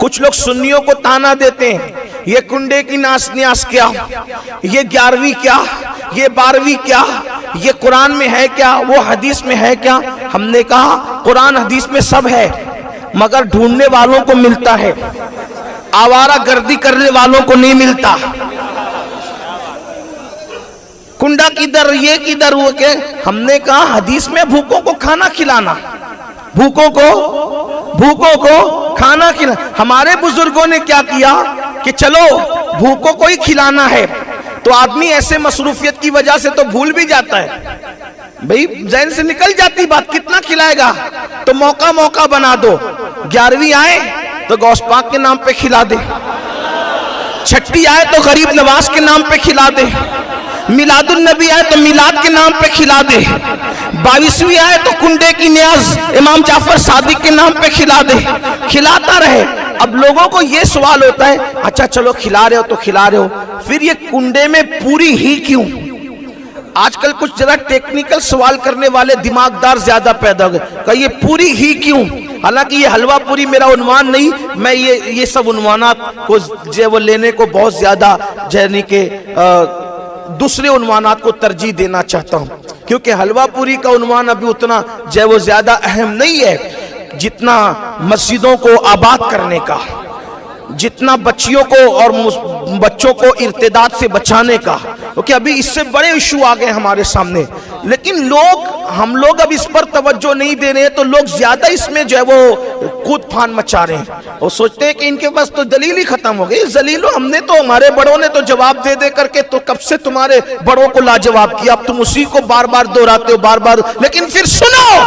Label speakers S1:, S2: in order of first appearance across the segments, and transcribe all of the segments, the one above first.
S1: कुछ लोग सुन्नियों को ताना देते हैं, ये कुंडे की नास न्यास क्या, ये 11वीं क्या, ये 12वीं क्या, ये कुरान में है क्या, वो हदीस में है क्या। हमने कहा कुरान हदीस में सब है, मगर ढूंढने वालों को मिलता है, आवारा गर्दी करने वालों को नहीं मिलता। कुंडा किधर, ये किधर, वो के। हमने कहा हदीस में भूखों को खाना खिलाना, भूखों को खाना खिला। हमारे बुजुर्गों ने क्या किया कि चलो भूखों को ही खिलाना है, तो आदमी ऐसे मसरूफियत की वजह से तो भूल भी जाता है, भाई जहन से निकल जाती बात, कितना खिलाएगा, तो मौका बना दो। 11वीं आए तो गौस पाक के नाम पे खिला दे, छठी आए तो गरीब नवाज के नाम पे खिला दे, मिलादुन नबी आए तो मिलाद के नाम पे खिला दे, 22वीं आए तो कुंडे की न्याज इमाम जाफर सादिक के नाम पे खिला दे, खिलाता रहे। अब लोगों को ये सवाल होता है, अच्छा चलो खिला रहे हो तो खिला रहे हो, फिर ये कुंडे में पूरी ही क्यों? आजकल कुछ जरा टेक्निकल सवाल करने वाले दिमागदार ज्यादा पैदा हो गए, कहा ये पूरी ही क्यों? हालांकि ये हलवा पूरी मेरा उन्वान नहीं, मैं ये सब उन्वानात को जो वो लेने को बहुत ज्यादा जैनी के दूसरे उन्वानात को तरजीह देना चाहता हूं, क्योंकि हलवा पूरी का उन्वान अभी उतना जो वो ज्यादा अहम नहीं है जितना मस्जिदों को आबाद करने का, जितना बच्चियों को और बच्चों को इर्तिदाद से बचाने का, क्योंकि अभी इससे बड़े इशू आ गए हमारे सामने। लेकिन हम लोग अब इस पर तवज्जो नहीं दे रहे हैं, तो लोग ज्यादा इसमें जो है वो कूद फान मचा रहे हैं और सोचते हैं कि इनके पास तो दलील ही खत्म हो गई। जलीलो हमने तो, हमारे बड़ों ने तो जवाब दे दे करके तो कब से तुम्हारे बड़ों को लाजवाब किया, अब तुम उसी को बार बार दोहराते हो बार बार। लेकिन फिर सुनो,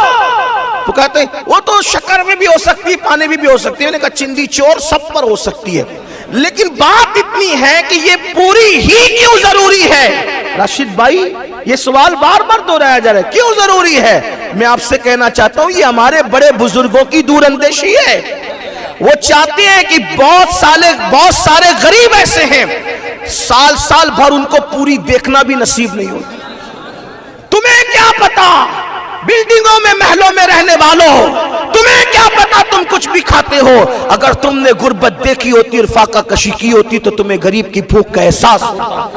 S1: तो कहते हैं वो तो शक्कर में भी हो सकती है, पानी में भी हो सकती है, मैंने कहा चिंदी चोर सब पर हो सकती है, लेकिन बात इतनी है कि ये पूरी ही क्यों जरूरी है? राशिद भाई ये सवाल बार बार दोहराया जा रहा है, क्यों जरूरी है? मैं आपसे कहना चाहता हूं ये हमारे बड़े बुजुर्गों की दूरअंदेशी है। वो चाहते हैं कि बहुत सारे गरीब ऐसे हैं साल भर उनको पूरी देखना भी नसीब नहीं होती। तुम्हें क्या पता बिल्डिंगों में महलों में रहने वालों, तुम्हें क्या पता तुम कुछ भी खाते हो? अगर तुमने गुर्बत देखी होती और फाका कशी की होती तो तुम्हें गरीब की भूख का एहसास होता।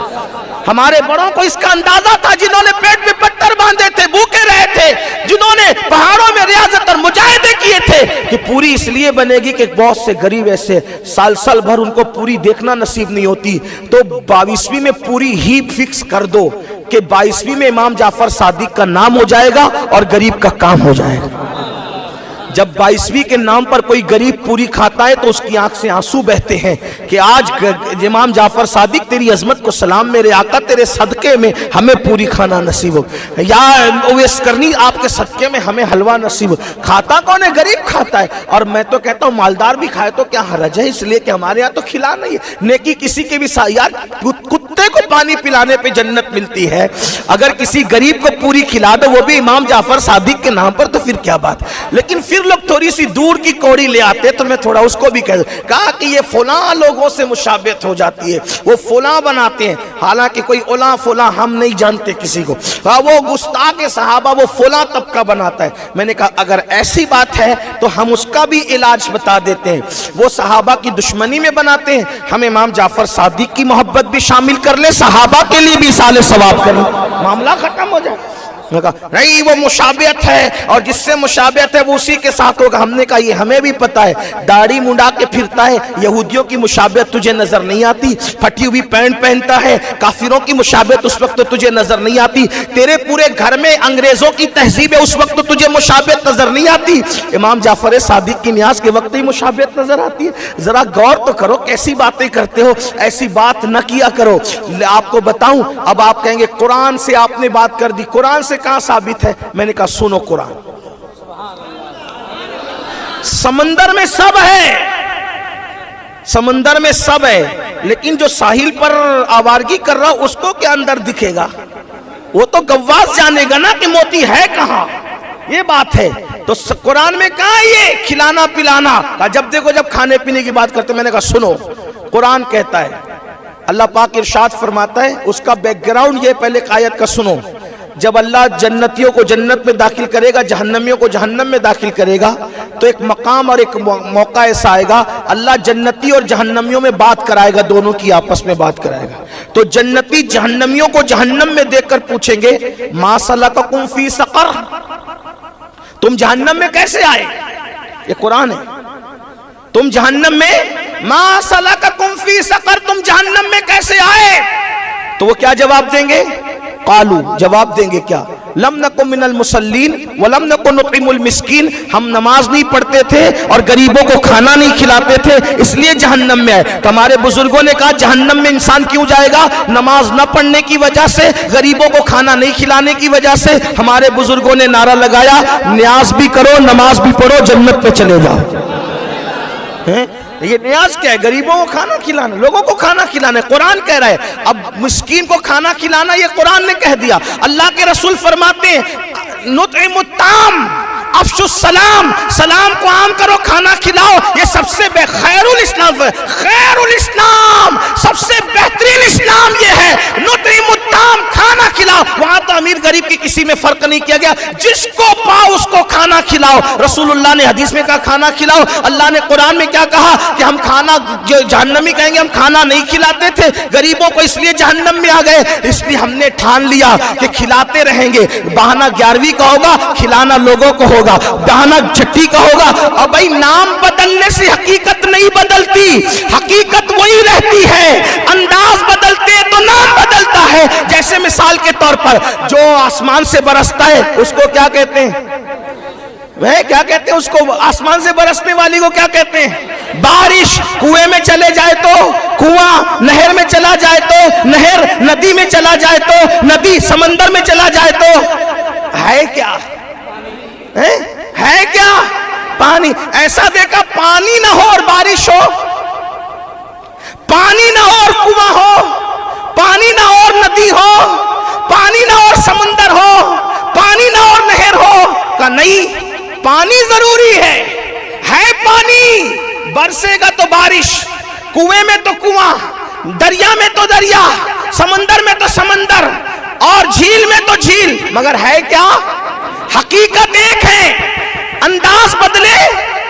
S1: हमारे बड़ों को इसका अंदाजा था, जिन्होंने पेट में पत्थर बांधे थे, भूखे रहे थे, जिन्होंने पहाड़ों में रियाजत और मुजाहिदे किए थे कि पूरी इसलिए बनेगी कि बहुत से गरीब ऐसे साल भर उनको पूरी देखना नसीब नहीं होती, तो 22वीं में पूरी ही फिक्स कर दो कि 22वीं में इमाम जाफर सादिक का नाम हो जाएगा और गरीब का काम हो जाएगा। जब 22वीं के नाम पर कोई गरीब पूरी खाता है तो उसकी आंख से आंसू बहते हैं कि आज इमाम जाफर सादिक तेरी अजमत को सलाम, मेरे आका तेरे सदके में हमें पूरी खाना नसीब हो, या ओवैस करनी आपके सदके में हमें हलवा नसीब हो। खाता कौन है? गरीब खाता है। और मैं तो कहता हूँ मालदार भी खाए तो क्या हरज है, इसलिए कि हमारे यहाँ तो खिला नहीं है। नेकी किसी के भी यार, कुत्ते को पानी पिलाने पे जन्नत मिलती है, अगर किसी गरीब को पूरी खिला दो वो भी इमाम जाफर सादिक के नाम पर, तो फिर क्या बात। लेकिन फिर लोग थोड़ी सी दूर की कौड़ी ले आते, तो मैं थोड़ा उसको भी कहा कि ये फलां लोगों से मुशाबहत हो जाती है, वो फलां बनाते हैं, हालांकि कोई ओला फला हम नहीं जानते किसी को, वो गुस्ताख सहाबा वो फलां तबका बनाता है। मैंने कहा अगर ऐसी बात है तो हम उसका भी इलाज बता देते हैं। वो सहाबा की दुश्मनी में बनाते हैं, हम इमाम जाफर सादिक की मोहब्बत भी शामिल कर ले, सहाबा के लिए भी साले सवाब करें, मामला खत्म हो जाए। नहीं वो मुशाबियत है और जिससे मुशाबियत है वो उसी के साथ होगा। हमने कहा ये हमें भी पता है, दाढ़ी मुंडा के फिरता है, यहूदियों की मुशाबियत तुझे नजर नहीं आती, फटी हुई पैंट पहनता है, काफिरों की मुशाबियत उस वक्त तो तुझे नजर नहीं आती, तेरे पूरे घर में अंग्रेजों की तहजीब है उस वक्त तो तुझे मुशाबियत नजर नहीं आती, इमाम जाफर सादिक की न्याज के वक्त ही मुशाबियत नजर आती है। जरा गौर तो करो कैसी बातें करते हो, ऐसी बात न किया करो। आपको बताऊं, अब आप कहेंगे कुरान से आपने बात कर दी, कुरान से कहां साबित है? मैंने कहा सुनो, कुरान समंदर में सब है, समंदर में सब है, लेकिन जो साहिल पर आवारगी कर रहा उसको क्या अंदर दिखेगा? वो तो गव्वास जानेगा ना कि मोती है कहां। ये बात है। तो कुरान में कहा ये खिलाना पिलाना, जब देखो जब खाने पीने की बात करते, मैंने कहा सुनो, कुरान कहता है, अल्लाह पाक इरशाद फरमाता है, उसका बैकग्राउंड ये पहले आयत का सुनो। जब अल्लाह जन्नतियों को जन्नत में दाखिल करेगा, जहन्नमियों को जहन्नम में दाखिल करेगा, तो एक मकाम और एक मौका ऐसा आएगा, अल्लाह जन्नती और जहन्नमियों में बात कराएगा, दोनों की आपस में बात कराएगा। तो जन्नती जहन्नमियों को जहन्नम में देखकर पूछेंगे, मा सलककुम फी सकर, तुम जहन्नम में कैसे आए? ये कुरान है। तुम जहन्नम में, मा सलककुम फी सकर, तुम जहन्नम में कैसे आए? तो वो क्या जवाब देंगे? कालू, जवाब देंगे क्या? लम नकुम मिनल मुसल्लीन व लम नकुन नुतिमुल मिस्कीन, हम नमाज नहीं पढ़ते थे और गरीबों को खाना नहीं खिलाते थे, इसलिए जहन्नम में आए। तो हमारे बुजुर्गों ने कहा जहन्नम में इंसान क्यों जाएगा? नमाज न पढ़ने की वजह से, गरीबों को खाना नहीं खिलाने की वजह से। हमारे बुजुर्गों ने नारा लगाया, न्याज भी करो, नमाज भी पढ़ो, जन्नत पे चले जाओ। ये न्याज क्या है? गरीबों को खाना खिलाना, लोगों को खाना खिलाना। कुरान कह रहा है अब मिस्कीन को खाना खिलाना, ये कुरान ने कह दिया। अल्लाह के रसूल फरमाते हैं नुतइमुत ताम अफशुस सलाम, सलाम को आम करो, खाना खिलाओ। ये सबसे खैरुल इस्लाम है, खैरुल इस्लाम, सबसे बेहतरीन इस्लाम ये है। नुतइमुत ताम, खाना खिलाओ। वहां तो अमीर गरीब की किसी में फर्क नहीं किया गया, जिसको पाओ उसको खाना खिलाओ। रसूलुल्लाह ने हदीस में कहा खाना खिलाओ, अल्लाह ने कुरान में क्या कहा कि हम खाना, जो जहन्नमी कहेंगे हम खाना नहीं खिलाते थे गरीबों को, इसलिए जहन्नम में आ गए। इसलिए हमने ठान लिया कि खिलाते रहेंगे। बहाना 11वीं का होगा, खिलाना लोगों को होगा, बहाना छठी का होगा। और भाई नाम बदलने से हकीकत नहीं बदलती, हकीकत वही रहती है। अंदाज बदलते तो नाम बदलता है। जैसे मिसाल के तौर पर जो आसमान से बरसता है उसको क्या कहते हैं? वह क्या कहते हैं उसको? आसमान से बरसने वाली को क्या कहते हैं? बारिश। कुएं में चले जाए तो कुआं, नहर में चला जाए तो नहर, नदी में चला जाए तो नदी, समंदर में चला जाए तो है क्या? है क्या? पानी। ऐसा देखा पानी ना हो और बारिश हो, पानी ना हो और कुआं हो, पानी ना हो और नदी हो, पानी ना हो और समंदर हो, पानी ना हो और नहर हो। का नहीं, पानी जरूरी है पानी। बरसेगा तो बारिश, कुएं में तो कुआं, दरिया में तो दरिया, समंदर में तो समंदर और झील में तो झील। मगर है क्या? हकीकत एक है। अंदाज बदले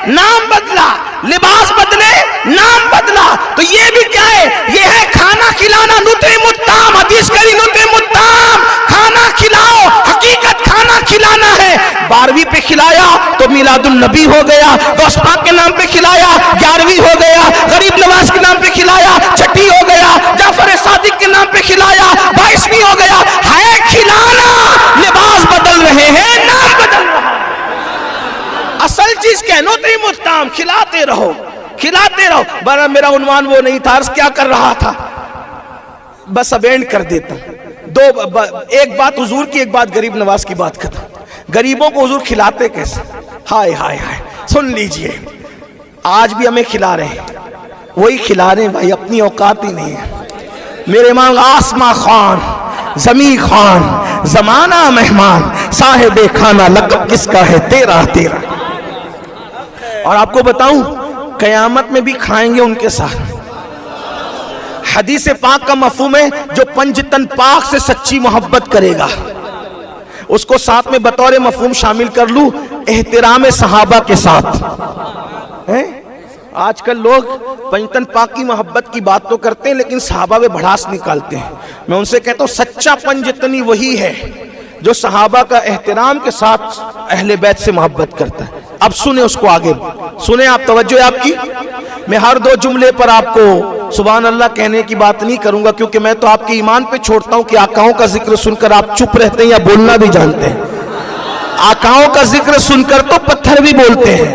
S1: नाम बदला, लिबास बदले नाम बदला। तो ये भी क्या है? ये है खाना खिलाना। नुतइमुत ताम, हदीस करी नुतइमुत ताम, खाना खिलाओ। हकीकत खाना खिलाना है। 12वीं पे खिलाया तो मिलादुन नबी हो गया, गौस पाक के नाम पे खिलाया 11वीं हो गया, गरीब नवाज के नाम पे खिलाया छठी हो गया, जाफर सादिक के नाम पे खिलाया 22वीं हो गया। है खिलाना, लिबास बदल रहे हैं, नाम बदल रहा है। असल चीज क्या है? नुतइमुत ताम, खिलाते रहो, खिलाते रहो। बड़ा मेरा उन्वान वो नहीं था, क्या कर रहा था, बस अब एंड कर देता। एक बात हुजूर की, एक बात गरीब नवाज की बात करता। गरीबों को हुजूर खिलाते कैसे? हाय हाय हाय, सुन लीजिए। आज भी हमें खिला रहे हैं, वही खिला रहे हैं भाई, अपनी औकात ही नहीं है। मेरे इमाम आसमा खान, जमी खान, जमाना मेहमान, साहिबे खाना, लक़ब किसका है? तेरा तेरा। और आपको बताऊं, कयामत में भी खाएंगे उनके साथ। हदीस पाक का मफहूम है, जो पंजतन पाक से सच्ची मोहब्बत करेगा उसको साथ में बतौर मफहूम शामिल कर लूं, एहतराम सहाबा के साथ है। आजकल लोग पंजतन पाक की मोहब्बत की बात तो करते हैं लेकिन सहाबा में भड़ास निकालते हैं। मैं उनसे कहता हूं सच्चा पंजतनी वही है जो सहाबा का एहतराम के साथ अहले बैत से मोहब्बत करता है। अब सुने उसको, आगे सुने आप, तवज्जो है आपकी। मैं हर 2 जुमले पर आपको सुभान अल्लाह कहने की बात नहीं करूंगा, क्योंकि मैं तो आपके ईमान पे छोड़ता हूं कि आकाओं का जिक्र सुनकर आप चुप रहते हैं या बोलना भी जानते हैं। आकाओं का जिक्र सुनकर तो पत्थर भी बोलते हैं,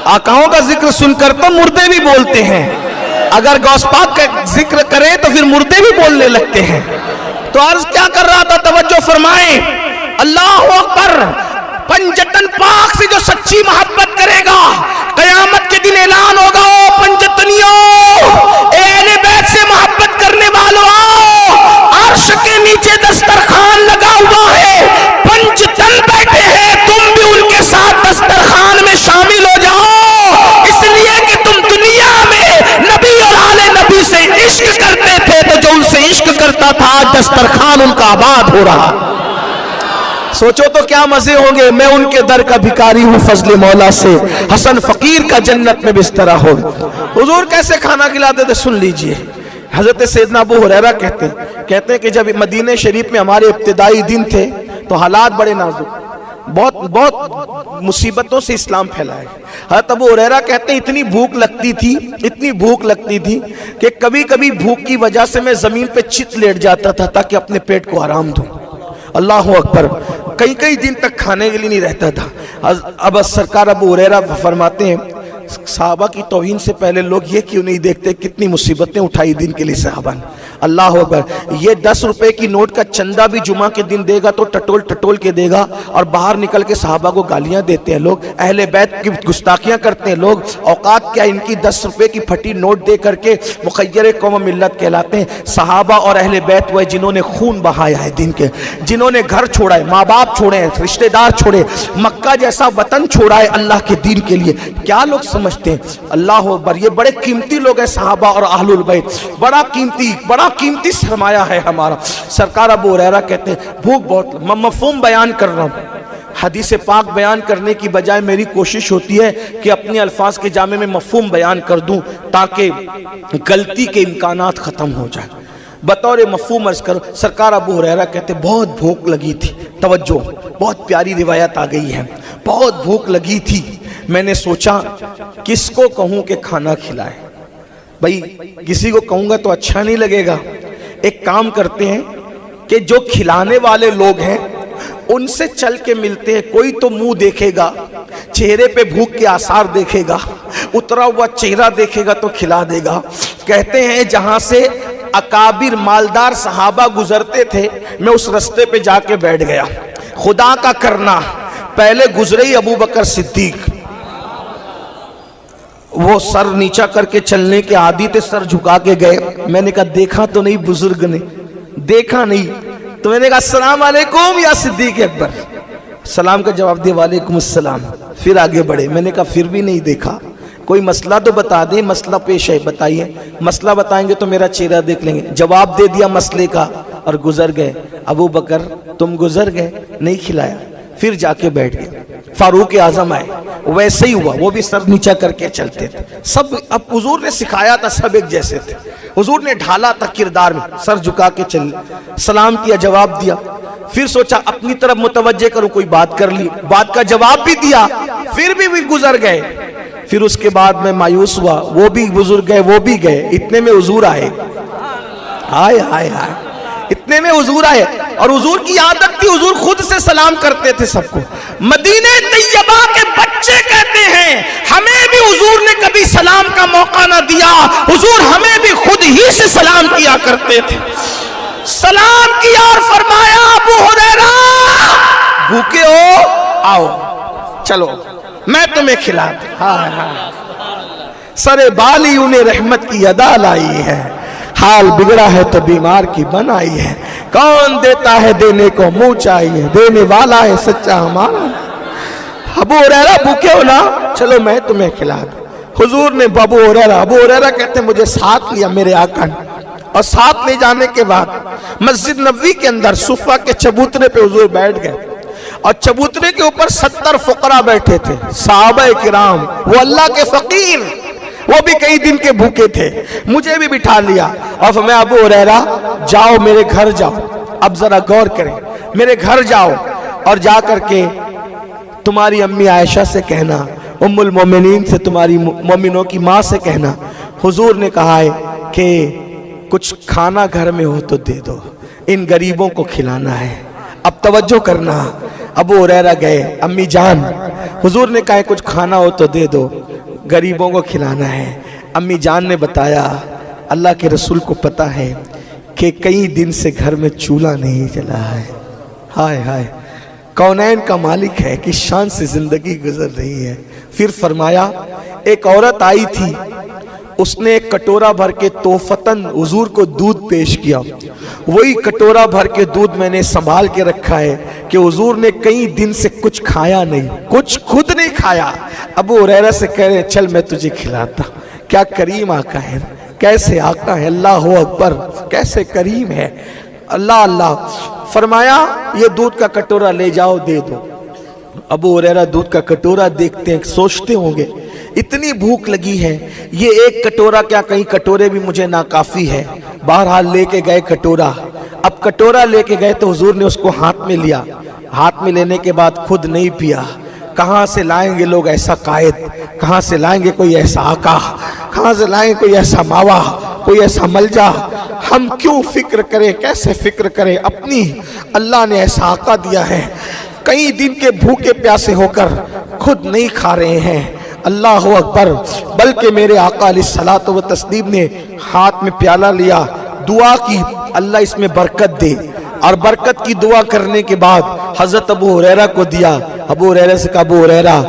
S1: आकाओं का जिक्र सुनकर तो मुर्दे भी बोलते हैं। अगर गौस पाक का जिक्र करें तो फिर मुर्दे भी बोलने लगते हैं। तो अर्ज क्या कर रहा था, तवज्जो फरमाएं। अल्लाह अकबर। पंजतन पाक से जो सच्ची मोहब्बत करेगा, कयामत के दिन ऐलान होगा, ओ पंजतनियों, अहले बैत से मोहब्बत करने वालों, अर्श के नीचे दस्तरखान लगा हुआ है, पंजतन बैठे हैं, तुम भी उनके साथ दस्तरखान में शामिल हो जाओ। इसलिए कि तुम दुनिया में नबी और आले नबी से इश्क करते थे, तो जो उनसे इश्क करता था आज दस्तरखान उनका आबाद हो रहा। सोचो तो क्या मजे होंगे। मैं उनके दर का भिखारी हूँ फजले मौला से, हसन फकीर का जन्नत में बिस्तरा हो। हुजूर कैसे खाना खिलाते थे सुन लीजिए। हजरत सैयदना अबू हुरैरा कहते हैं कि जब मदीने शरीफ में हमारे इब्तिदाई दिन थे तो हालात बड़े नाजुक, बहुत मुसीबतों से इस्लाम फैला है। हज़रत अबू हुरैरा कहते हैं इतनी भूख लगती थी कि कभी कभी भूख की वजह से मैं जमीन पे चित लेट जाता था ताकि अपने पेट को आराम दूं। अल्लाह अकबर। कई दिन तक खाने के लिए नहीं रहता था। अब सरकार अबू हुरैरा फरमाते हैं सहाबा की तौहीन से पहले लोग ये क्यों नहीं देखते कितनी मुसीबतें उठाई दिन के लिए सहाबा ने। अल्लाह अकबर। ये 10 रुपए की नोट का चंदा भी जुमा के दिन देगा तो टटोल के देगा, और बाहर निकल के सहाबा को गालियां देते हैं लोग, अहले बैत की गुस्ताखियां करते हैं लोग। औकात क्या इनकी, 10 रुपए की फटी नोट दे करके मुखय्यर कौम मिल्लत कहलाते हैं। सहाबा और अहले बैत वह जिन्होंने खून बहाया है दिन के, जिन्होंने घर छोड़ा है, माँ बाप छोड़े हैं, रिश्तेदार छोड़े, मक्का जैसा वतन छोड़ा है अल्लाह के दीन के लिए। क्या लोग समझते हैं। अल्लाह अकबर। ये बड़े कीमती लोग हैं सहाबा और अहलुल बैत, बड़ा कीमती सरमाया है हमारा। सरकार अबू हुरैरा कहते हैं भूख बहुत, मैं मफ़हूम बयान कर रहा हूँ। हदीस पाक बयान करने की बजाय मेरी कोशिश होती है कि अपने अल्फाज के जामे में मफ़हूम बयान कर दूं ताकि गलती के इम्कानात ख़त्म हो जाए। बतौर मफ़हूम अर्ज़ करो। सरकार अबू हुरैरा कहते बहुत भूख लगी थी। तवज्जो, बहुत प्यारी रिवायत आ गई है। बहुत भूख लगी थी, मैंने सोचा किसको कहूँ कि खाना खिलाए। भाई किसी को कहूँगा तो अच्छा नहीं लगेगा। एक काम करते हैं कि जो खिलाने वाले लोग हैं उनसे चल के मिलते हैं। कोई तो मुंह देखेगा, चेहरे पे भूख के आसार देखेगा, उतरा हुआ चेहरा देखेगा तो खिला देगा। कहते हैं जहां से अकाबिर मालदार सहाबा गुजरते थे मैं उस रास्ते पे जाके बैठ गया। खुदा का करना, पहले गुजरे ही अबू बकर सिद्दीक, वो सर नीचा करके चलने के आदी थे, सर झुका के गए। मैंने कहा देखा तो नहीं बुजुर्ग ने, देखा नहीं तो मैंने कहा अस्सलाम वालेकुम या सिद्दीक अकबर। सलाम का जवाब दिया वालेकुम अस्सलाम। फिर आगे बढ़े। मैंने कहा फिर भी नहीं देखा, कोई मसला तो बता दें, मसला पेश है बताइए। मसला बताएंगे तो मेरा चेहरा देख लेंगे। जवाब दे दिया मसले का और गुजर गए। अबू बकर तुम गुजर गए, नहीं खिलाया। फिर जाके बैठ गए। फारूक आजम आए, वैसे ही हुआ, वो भी सर नीचा करके चलते थे सब। अब हुजूर ने सिखाया था, सब एक जैसे थे। हुजूर ने ढाला था किरदार में, सर झुका के चल, सलाम किया, जवाब दिया। फिर सोचा अपनी तरफ मुतवज्जे करूं, कोई बात कर ली, बात का जवाब भी दिया, फिर भी गुजर गए। फिर उसके बाद मैं मायूस हुआ, वो भी गुजर गए, वो भी गए। इतने में हुजूर आए। हाय हाय हाय, इतने में हुजूर आए। और हुजूर की आदत थी, हुजूर खुद से सलाम करते थे सबको। मदीने तैयबा के बच्चे कहते हैं हमें भी हुजूर ने कभी सलाम का मौका ना दिया, हुजूर हमें भी खुद ही से सलाम किया करते थे। सलाम किया और फरमाया अबू हुरैरा भूखे हो, आओ चलो मैं तुम्हें खिला दूं। हाँ हाँ, सरे बाली उन्हें रहमत की अदा लाई है, हाल बिगड़ा है तो बीमार की बनाई है। कौन देता है देने को मुंह चाहिए, देने वाला है सच्चा हमारा। अबू हुरैरा भूखे हो ना, चलो मैं तुम्हें खिला दूं। हुजूर ने अबू हुरैरा कहते मुझे साथ लिया मेरे आका ने, और साथ ले जाने के बाद मस्जिद नबवी के अंदर सुफा के चबूतरे पे हुजूर बैठ गए। और चबूतरे के ऊपर 70 फुकरा बैठे थे, सहाबा किराम, वो अल्लाह के फकीर, वो भी कई दिन के भूखे थे। मुझे भी बिठा लिया और मैं अबू हुरैरा जाओ मेरे घर जाओ। अब जरा गौर करें, मेरे घर जाओ और जा करके तुम्हारी अम्मी आयशा से कहना, उम्मुल मोमिनीन से, तुम्हारी मोमिनों की माँ से कहना हुजूर ने कहा है कि कुछ खाना घर में हो तो दे दो, इन गरीबों को खिलाना है। अब तवज्जो करना। अबू हुरैरा गए, अम्मी जान हुजूर ने कहा कुछ खाना हो तो दे दो, गरीबों को खिलाना है। अम्मी जान ने बताया अल्लाह के रसूल को पता है कि कई दिन से घर में चूल्हा नहीं जला है। हाय हाय, कौनैन का मालिक है कि शान से जिंदगी गुजर रही है। फिर फरमाया एक औरत आई थी, उसने एक कटोरा भर के तोहफतन हुजूर को दूध पेश किया। वही कटोरा भर के दूध मैंने संभाल के रखा है कि हुजूर ने कई दिन से कुछ खाया नहीं, कुछ खुद नहीं खाया। अबू हुरैरा से कह रहे चल मैं तुझे खिलाता। क्या करीम आका है, कैसे आका है, अल्लाह हू अकबर, कैसे करीम है, अल्लाह अल्लाह। फरमाया ये दूध का कटोरा ले जाओ, दे दो। अबू हुरैरा दूध का कटोरा देखते हैं, सोचते होंगे इतनी भूख लगी है, ये एक कटोरा क्या कई कटोरे भी मुझे नाकाफी है। बहरहाल लेके गए कटोरा। अब कटोरा लेके गए तो हुजूर ने उसको हाथ में लिया। हाथ में लेने के बाद खुद नहीं पिया। कहाँ से लाएंगे लोग ऐसा कायद, कहाँ से लाएंगे कोई ऐसा आका, कहाँ से लाएंगे कोई ऐसा मावा, कोई ऐसा मलजा। हम क्यों फिक्र करें, कैसे फिक्र करें, अपनी अल्लाह ने ऐसा आका दिया है। कई दिन के भूखे प्यासे होकर खुद नहीं खा रहे हैं, अल्लाह अकबर। बल्कि मेरे आका अलैहिस्सलातु व तस्लीम ने हाथ में प्याला लिया, दुआ की अल्लाह इसमें बरकत दे, और बरकत की दुआ करने के बाद हजरत अबू हुरैरा को दिया। अबू हुरैरा से कहा, अबू हुरैरा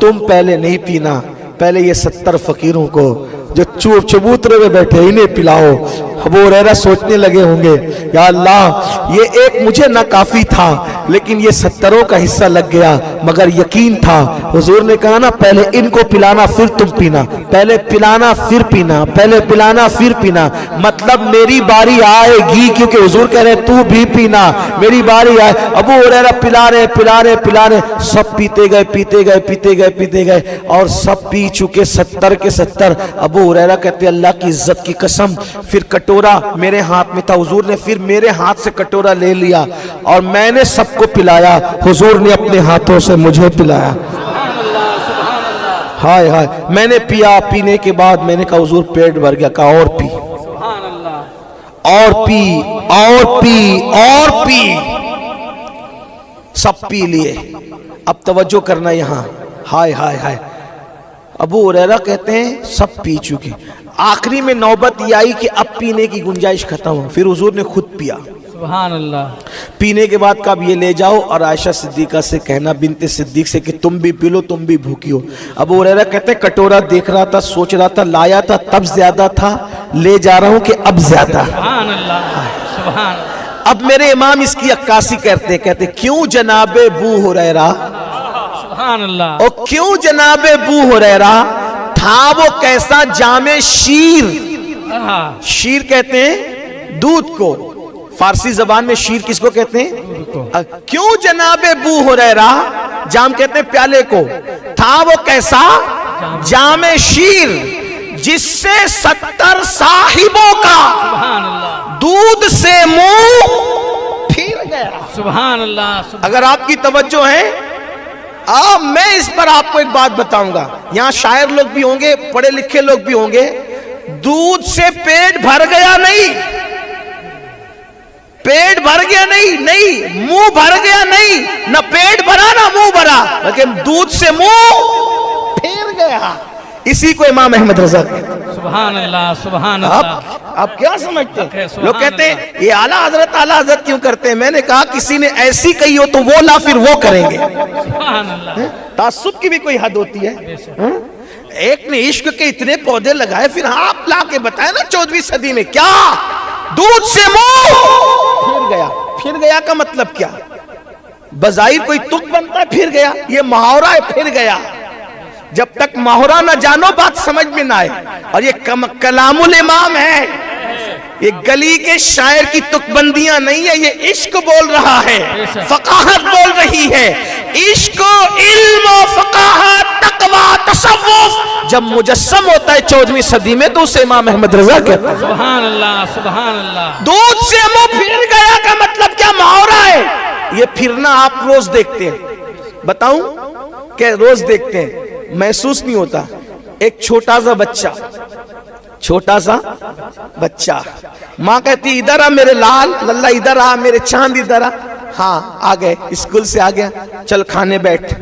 S1: तुम पहले नहीं पीना, पहले ये 70 फकीरों को जो चबूतरे में बैठे इन्हें पिलाओ। अबू हुरैरा सोचने लगे होंगे, या अल्लाह ये एक मुझे ना काफी था, लेकिन ये 70 का हिस्सा लग गया, मगर यकीन था। हुजूर ने कहा ना, पहले इनको पिलाना फिर तुम पीना, पहले पिलाना फिर पीना, पहले पिलाना फिर पीना। मतलब मेरी बारी आएगी, क्योंकि हुजूर कह रहे तू भी पीना, मेरी बारी आए। अबू हुरैरा पिला रहे पिला रहे पिला रहे, सब पीते गए पीते गए पीते गए पीते गए, और सब पी चुके 70 के 70। अबू हुरैरा कहते अल्लाह की इज्जत की कसम, फिर कटोरा मेरे हाथ में था, हुजूर ने फिर मेरे हाथ से कटोरा ले लिया और मैंने सबको पिलाया, हुजूर ने अपने हाथों से मुझे पिलाया। हाय हाय, मैंने पिया, पीने के बाद मैंने कहा हुजूर पेट भर गया। कहा और पी, और पी, और पी, और पी, सब पी लिए। अब तवज्जो करना यहां, हाय हाय हाय। अबू हुरैरा कहते हैं सब पी चुके, आखिरी में नौबत ये आई कि अब पीने की गुंजाइश खत्म हो, फिर हुजूर ने खुद पिया। सुभान अल्लाह। पीने के बाद कब ये ले जाओ और आयशा सिद्दीका से कहना, बिनते सिद्दीक से, कि तुम भी पी लो, तुम भी भूखी हो। अबू हुरैरा कहते हैं कटोरा देख रहा था, सोच रहा था, लाया था तब ज्यादा था, ले जा रहा हूं कि अब ज्यादा। सुभान अल्लाह, सुभान। अब मेरे इमाम इसकी अक्कासी करते, कहते क्यों जनाबे बू हुरैरा, सुभान अल्लाह, और क्यों जनाबे बू हुरैरा, था वो कैसा जामे शीर। शीर कहते हैं दूध को, फारसी जबान में शीर किसको कहते हैं? क्यों जनाबे बू हुरैरा, जाम कहते हैं प्याले को, था वो कैसा जामे शीर, जिससे 70 साहिबों का दूध से मुंह फिर गया। सुभान अल्लाह। अगर आपकी तवज्जो है, मैं इस पर आपको एक बात बताऊंगा। यहां शायर लोग भी होंगे, पढ़े लिखे लोग भी होंगे। दूध से पेट भर गया नहीं, पेट भर गया नहीं, नहीं मुंह भर गया नहीं, न पेट भरा ना मुंह भरा, लेकिन दूध से मुंह फिर गया। इसी को इमाम अहमद रजा कहते हैं। सुभान अल्लाह, सुभान अल्लाह। आप क्या समझते हैं? लोग कहते हैं ये आला हजरत क्यों करते हैं? मैंने कहा किसी ने ऐसी कही हो तो वो ला, फिर वो करेंगे। सुभान अल्लाह। तासुब की भी कोई हद होती है। एक ने इश्क के इतने पौधे लगाए, फिर आप ला के बताए ना 14वीं सदी में, क्या दूध से मुंह फिर गया। फिर गया का मतलब क्या? बजाहिर कोई तुक बनता है फिर गया, ये मुहावरा है फिर गया। जब तक मुहावरा ना जानो बात समझ में ना आए। और ये कलामुल इमाम है, ये गली के शायर की तुकबंदियां नहीं है, ये इश्क बोल रहा है, फकाहत बोल रही है। इश्क, इल्म, फकाहत, तकवा, तसव्वुफ जब मुजस्सम होता है 14वीं सदी में, तो उसे इमाम अहमद रजा कहते हैं। सुभान अल्लाह, सुभान अल्लाह। दूध से मुंह फिर गया का मतलब क्या? मुहावरा है। ये फिरना आप रोज देखते हैं, बताऊं क्या? रोज देखते हैं, महसूस नहीं होता। एक छोटा सा बच्चा, छोटा सा बच्चा, माँ कहती इधर आ मेरे लाल लल्ला, इधर आ मेरे चांद, इधर आ। हाँ आ गए, स्कूल से आ गया, चल खाने बैठ।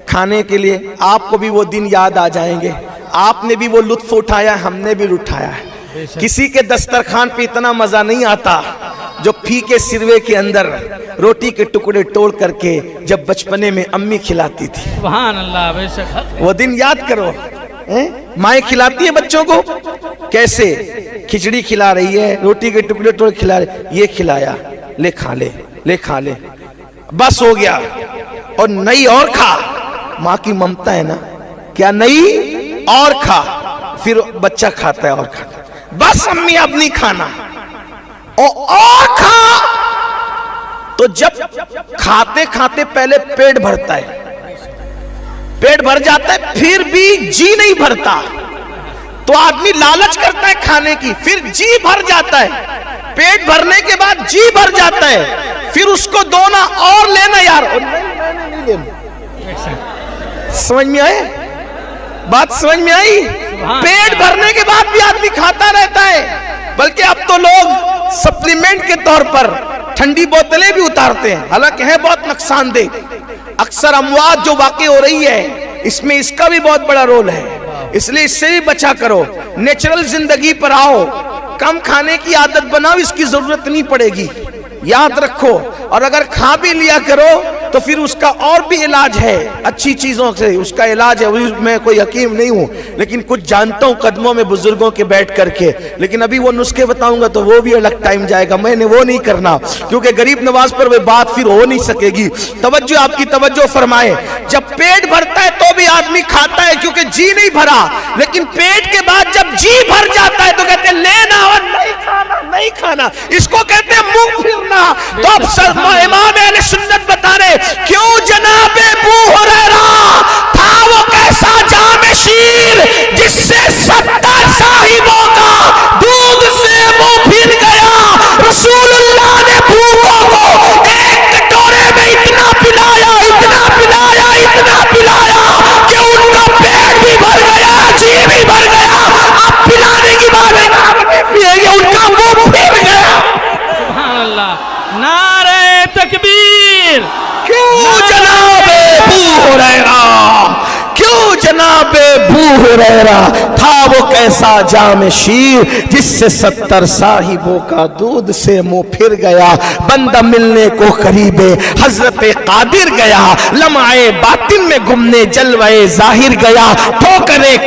S1: खाने के लिए आपको भी वो दिन याद आ जाएंगे, आपने भी वो लुत्फ उठाया, हमने भी उठाया है। किसी के दस्तरखान पे इतना मजा नहीं आता जो फीके सिरवे के अंदर रोटी के टुकड़े तोड़ करके जब बचपने में अम्मी खिलाती थी। सुभान अल्लाह। बेशक वो दिन याद करो। माएँ खिलाती है बच्चों को, कैसे खिचड़ी खिला रही है, रोटी के टुकड़े तोड़ खिला रही, ये खिलाया, ले खा ले, ले खा ले, बस हो गया। और नहीं और खा, माँ की ममता है ना, क्या नहीं और खा, फिर बच्चा खाता है और खाता है, बस अम्मी अब नहीं खाना, और खा, तो जब खाते खाते पहले पेट भरता है, पेट भर जाता है, फिर भी जी नहीं भरता, तो आदमी लालच करता है खाने की, फिर जी भर जाता है, पेट भरने के बाद जी भर जाता है, फिर उसको दो ना और लेना यार, और नहीं लेना। समझ में आए बात? समझ में आई? पेट भरने के बाद भी आदमी खाता रहता है, बल्कि अब तो लोग सप्लीमेंट के तौर पर ठंडी बोतलें भी उतारते हैं, हालांकि है बहुत नुकसानदेह। अक्सर अमवात जो वाकई हो रही है इसमें इसका भी बहुत बड़ा रोल है, इसलिए इससे भी बचा करो। नेचुरल जिंदगी पर आओ, कम खाने की आदत बनाओ, इसकी जरूरत नहीं पड़ेगी, याद रखो। और अगर खा भी लिया करो तो फिर उसका और भी इलाज है, अच्छी चीजों से उसका इलाज है। मैं कोई हकीम नहीं हूं, लेकिन कुछ जानता हूं कदमों में बुजुर्गों के बैठ करके, लेकिन अभी वो नुस्खे बताऊंगा तो वो भी अलग टाइम जाएगा, मैंने वो नहीं करना, क्योंकि गरीब नवाज पर वो बात फिर हो नहीं सकेगी। तवज्जो, आपकी तवज्जो फरमाए। जब पेट भरता है तो भी आदमी खाता है क्योंकि जी नहीं भरा, लेकिन पेट के बाद जब जी भर जाता है तो कहते हैं लेना और नहीं खाना, नहीं खाना, इसको कहते हैं मुंह फिरना। तो अब इमाम अहले सुन्नत बता रहे, क्यों जनाबे अबू हुरैरा था वो कैसा जामे शीर जिससे 70 साहिबों का दूध से मुंह फिर गया। रसूलुल्लाह ने भूखों को एक कटोरे में इतना पिलाया, इतना पिलाया, इतना पिलाया कि उनका पेट भी भर गया, जी भी भर गया। अब पिलाने की बात है, उनका मुंह फिर गया।
S2: सुभान अल्लाह, नारे तकबीर।
S1: क्यों जनाबे अबू हुरैरा, क्यों जनाबे अबू हुरैरा था वो कैसा जामे शीर जिससे 70 साहिबों का दूध से मुंह फिर गया। बंदा मिलने को करीबे हजरत कादिर गया, लम्हाए बातिन में गुमने जलवाए जाहिर गया। ठोकरे